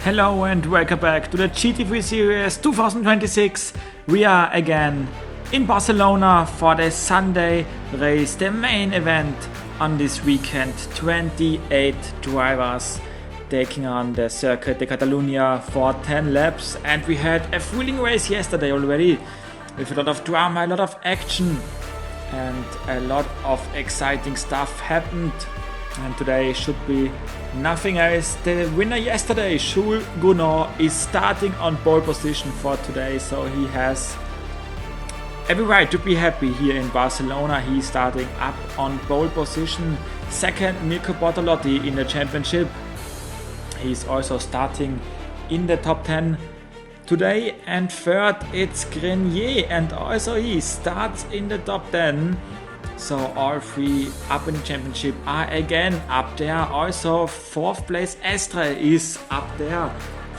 Hello and welcome back to the GT3 Series 2026. We are again in Barcelona for the Sunday race, the main event on this weekend. 28 drivers taking on the Circuit de Catalunya for 10 laps, and we had a thrilling race yesterday already with a lot of drama, a lot of action, and a lot of exciting stuff happened. And today should be nothing else. The winner yesterday, Jules Gunnar, is starting on pole position for today, so he has every right to be happy here in Barcelona. He's starting up on pole position. Second, Mirko Bortolotti in the championship. He's also starting in the top 10 today. And third, it's Grenier, and also he starts in the top 10. So all three up in the championship are again up there. Also fourth place Estre is up there.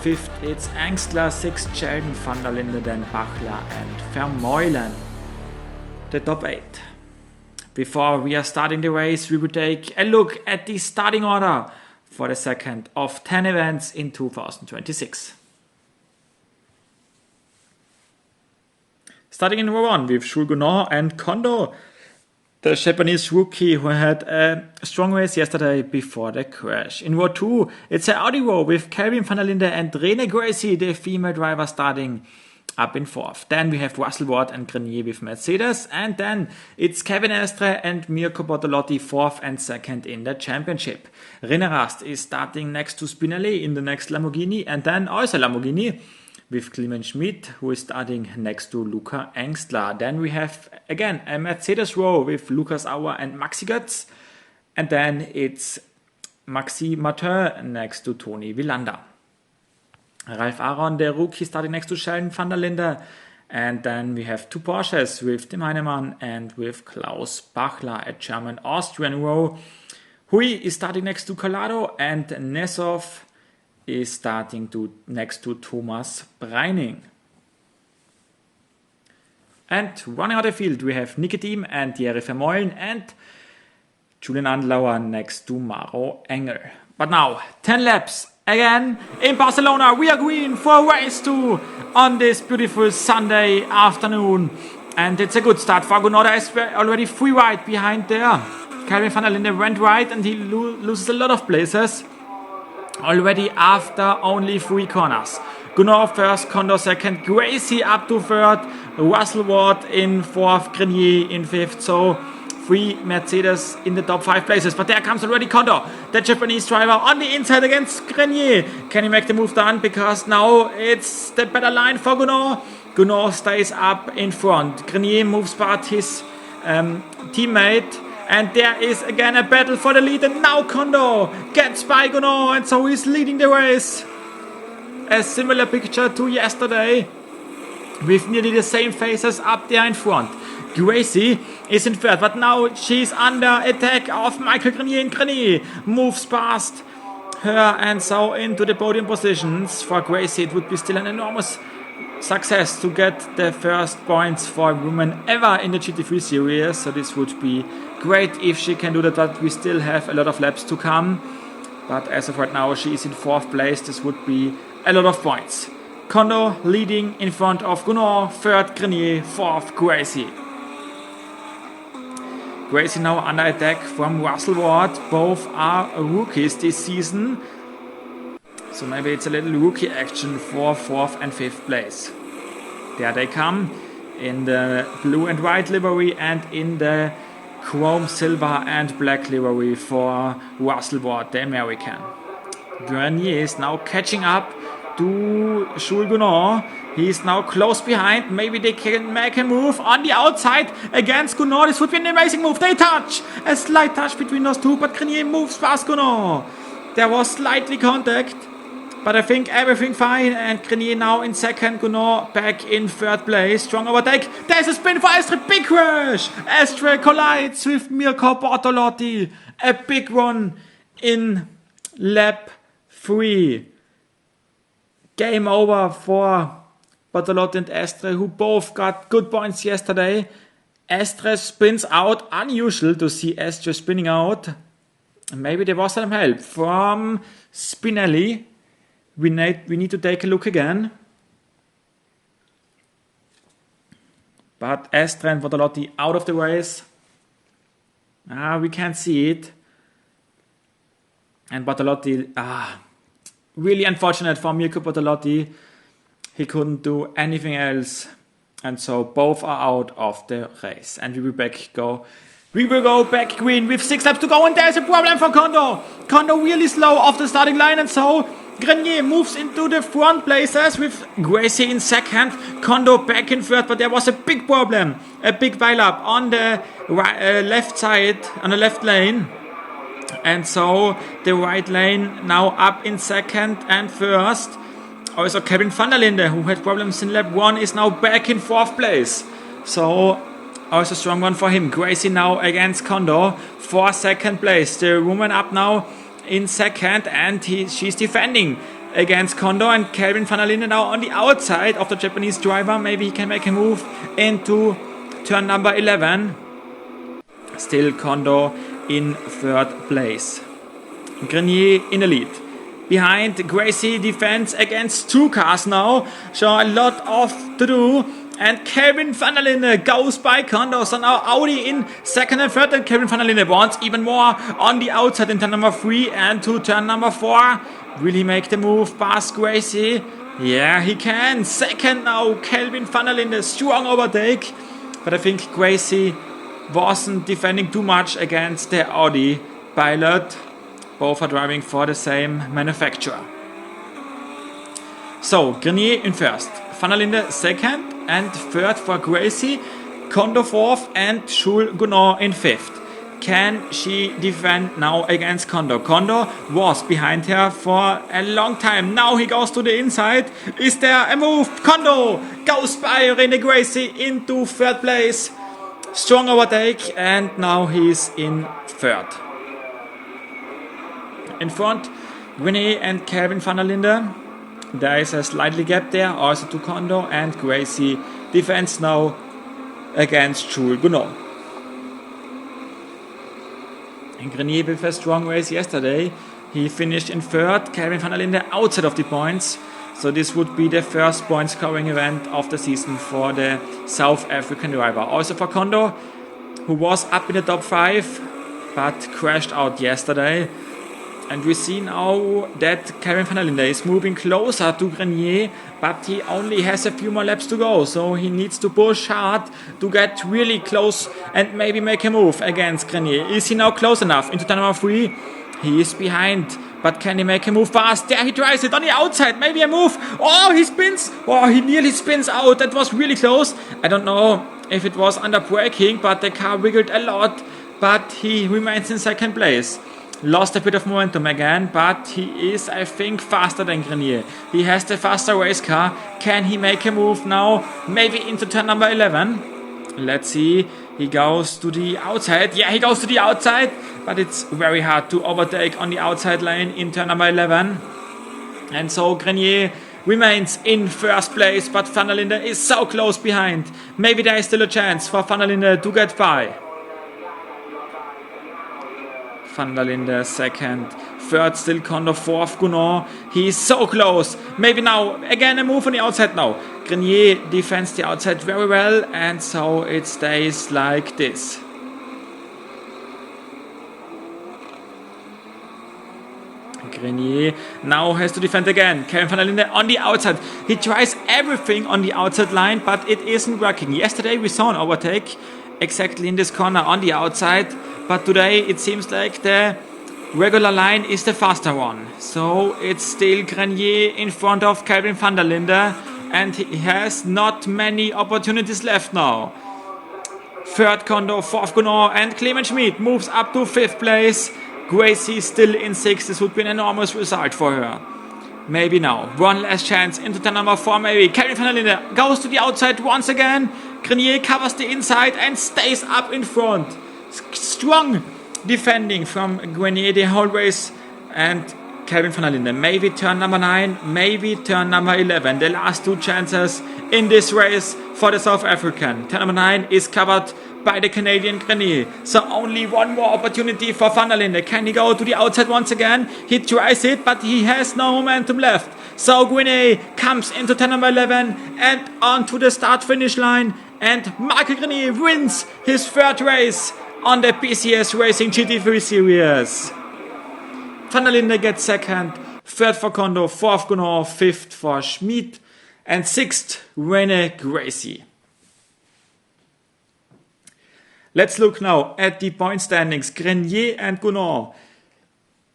Fifth it's Angstler, sixth Sheldon, Van der Linde, then Bachler and Vermeulen. The top 8. Before we are starting the race, we will take a look at the starting order for the second of 10 events in 2026. Starting in row 1 with Jules Gunnar and Kondo, the Japanese rookie who had a strong race yesterday before the crash. In row 2, it's an Audi row with Kelvin van der Linde and Rene Gracie, the female driver, starting up in 4th. Then we have Russell Ward and Grenier with Mercedes. And then it's Kevin Estre and Mirko Bortolotti 4th and 2nd in the championship. René Rast is starting next to Spinelli in the next Lamborghini. And then also Lamborghini with Clement Schmidt, who is starting next to Luca Angstler. Then we have again a Mercedes row with Lucas Auer and Maxi Götz. And then it's Maxi Martin next to Toni Villander. Ralf Aron, the rookie, starting next to Sheldon van der Linde. And then we have two Porsches with Tim Heinemann and with Klaus Bachler, a German-Austrian row. Hui is starting next to Collado, and Nesov is starting next to Thomas Breining. And running out the field, we have Nicky Thiem and Thierry Vermeulen and Julian Andlauer next to Maro Engel. But now, 10 laps again in Barcelona. We are green for race 2 on this beautiful Sunday afternoon. And it's a good start for Gunnar. There is already 3 right behind there. Kelvin van der Linde went right and he loses a lot of places already after only 3 corners. Gunnar first, Kondo second, Gracie up to third, Russell Ward in 4th, Grenier in 5th. So 3 Mercedes in the top 5 places. But there comes already Kondo, the Japanese driver, on the inside against Grenier. Can he make the move done? Because now it's the better line for Gunnar. Gunnar stays up in front. Grenier moves past his teammate. And there is again a battle for the lead, and now Kondo gets by Gunnar, and so he's leading the race. A similar picture to yesterday, with nearly the same faces up there in front. Gracie is in 3rd, but now she's under attack of Michael Grenier, and Grenier moves past her, and so into the podium positions. For Gracie, it would be still an enormous success to get the first points for a woman ever in the GT3 series, so this would be great if she can do that, but we still have a lot of laps to come. But as of right now, she is in 4th place. This would be a lot of points. Kondo leading in front of Gunnar, 3rd Grenier, 4th Gracie. Gracie now under attack from Russell Ward. Both are rookies this season, so maybe it's a little rookie action for 4th and 5th place. There they come in the blue and white livery and in the chrome, silver and black livery for Russell Ward, the American. Grenier is now catching up to Jules Gunnar. He is now close behind. Maybe they can make a move on the outside against Gunnar. This would be an amazing move. They touch. A slight touch between those two, but Grenier moves past Gunnar. There was slightly contact, but I think everything fine, and Grenier now in 2nd, Gunnar back in 3rd place. Strong overtake. There's a spin for Estre. Big crash. Estre collides with Mirko Bortolotti. A big run in lap 3. Game over for Bortolotti and Estre, who both got good points yesterday. Estre spins out. Unusual to see Estre spinning out. Maybe there was some help from Spinelli we need to take a look again. But Estre and Bortolotti out of the race. We can't see it. And Bortolotti, really unfortunate for Mirko Bortolotti. He couldn't do anything else. And so both are out of the race. And we will go back green with 6 laps to go. And there's a problem for Kondo. Kondo really slow off the starting line. And so Grenier moves into the front places with Gracie in second. Kondo back in third. But there was a big problem. A big pile-up on the left side, on the left lane. And so the right lane now up in second and first. Also Kevin van der Linde, who had problems in lap 1, is now back in 4th place. So also strong one for him. Gracie now against Kondo for 2nd place. The woman up now in second, and she's defending against Kondo, and Kevin van der Linde now on the outside of the Japanese driver. Maybe he can make a move into turn number 11. Still Kondo in 3rd place. Grenier in the lead. Behind, Gracie defends against 2 cars now. So a lot of to do. And Kevin van der Linde goes by Kondo. So now Audi in 2nd and 3rd. And Kevin van der Linde wants even more on the outside in turn number 3 and to turn number 4. Will he make the move past Gracie? Yeah, he can. 2nd now, Kevin van der Linde. Strong overtake. But I think Gracie wasn't defending too much against the Audi pilot. Both are driving for the same manufacturer. So, Grenier in 1st, van der Linde 2nd and 3rd for Gracie, Kondo 4th and Jules Gounod in 5th. Can she defend now against Kondo? Kondo was behind her for a long time. Now he goes to the inside. Is there a move? Kondo goes by René Gracie into 3rd place. Strong overtake, and now he's in 3rd. In front, Grenier and Kevin van der Linde. There is a slightly gap there, also to Kondo, and Gracie defends now against Jules Gounod. And Grenier with a strong race yesterday. He finished in 3rd, Kevin van der Linde outside of the points. So this would be the first point scoring event of the season for the South African driver. Also for Kondo, who was up in the top 5, but crashed out yesterday. And we see now that Kevin van der Linde is moving closer to Grenier, but he only has a few more laps to go. So he needs to push hard to get really close and maybe make a move against Grenier. Is he now close enough into turn number 3? He is behind, but can he make a move fast? There he tries it on the outside, maybe a move. Oh, he spins. Oh, he nearly spins out. That was really close. I don't know if it was under braking, but the car wiggled a lot, but he remains in 2nd place. Lost a bit of momentum again, but he is, I think, faster than Grenier. He has the faster race car. Can he make a move now? Maybe into turn number 11. Let's see. He goes to the outside. Yeah, he goes to the outside, but it's very hard to overtake on the outside lane in turn number 11. And so Grenier remains in 1st place, but van der Linde is so close behind. Maybe there is still a chance for van der Linde to get by. Van der Linde 2nd, 3rd still Kondo, 4th Gounod. He is so close. Maybe now again a move on the outside now. Grenier defends the outside very well, and so it stays like this. Grenier now has to defend again. Kevin van der Linde on the outside. He tries everything on the outside line, but it isn't working. Yesterday we saw an overtake exactly in this corner on the outside, but today it seems like the regular line is the faster one. So it's still Grenier in front of Kevin van der Linde, and he has not many opportunities left now. 3rd Kondo, 4th Gounod, and Clement Schmid moves up to 5th place. Gracie still in 6th. This would be an enormous result for her. Maybe now. One last chance into turn number 4 maybe. Kevin van der Linde goes to the outside once again. Grenier covers the inside and stays up in front. Strong defending from Grenier the whole race, and Kevin van der Linde. Maybe turn number 9, maybe turn number 11. The last 2 chances in this race for the South African. Turn number 9 is covered by the Canadian Grenier. So only one more opportunity for Van der Linde. Can he go to the outside once again? He tries it, but he has no momentum left. So Grenier comes into turn number 11 and onto the start-finish line. And Michael Grenier wins his third race on the PCS Racing GT3 series. Van der Linde gets second, third for Kondo, fourth Gunnar, fifth for Schmid, and sixth Rene Gracie. Let's look now at the point standings. Grenier and Gunnar,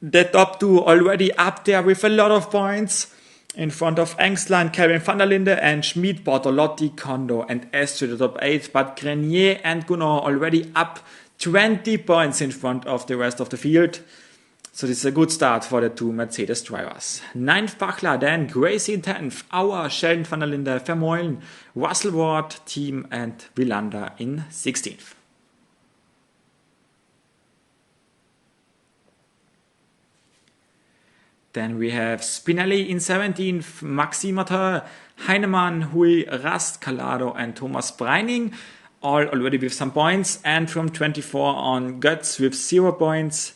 the top two already up there with a lot of points. In front of Engstler, Kevin van der Linde, and Schmid, Bortolotti, Kondo, and Esther the top 8. But Grenier and Gunnar already up 20 points in front of the rest of the field. So this is a good start for the two Mercedes drivers. 9th Bachler, then Gracie in 10th, Auer, Sheldon van der Linde, Vermeulen, Russell Ward, Team, and Wilander in 16th. Then we have Spinelli in 17th, Maxime Martin, Heinemann, Hui, Rast, Calado, and Thomas Breining, all already with some points. And from 24 on, Götz with 0 points.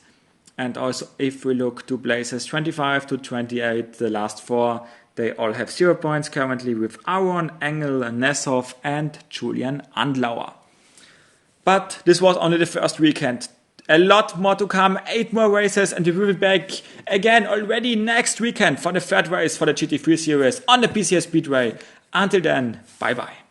And also, if we look to places 25 to 28, the last 4, they all have 0 points currently with Aaron, Engel, Nesshoff, and Julian Andlauer. But this was only the first weekend. A lot more to come, 8 more races, and we will be back again already next weekend for the third race for the GT3 series on the PCS Speedway. Until then, bye bye.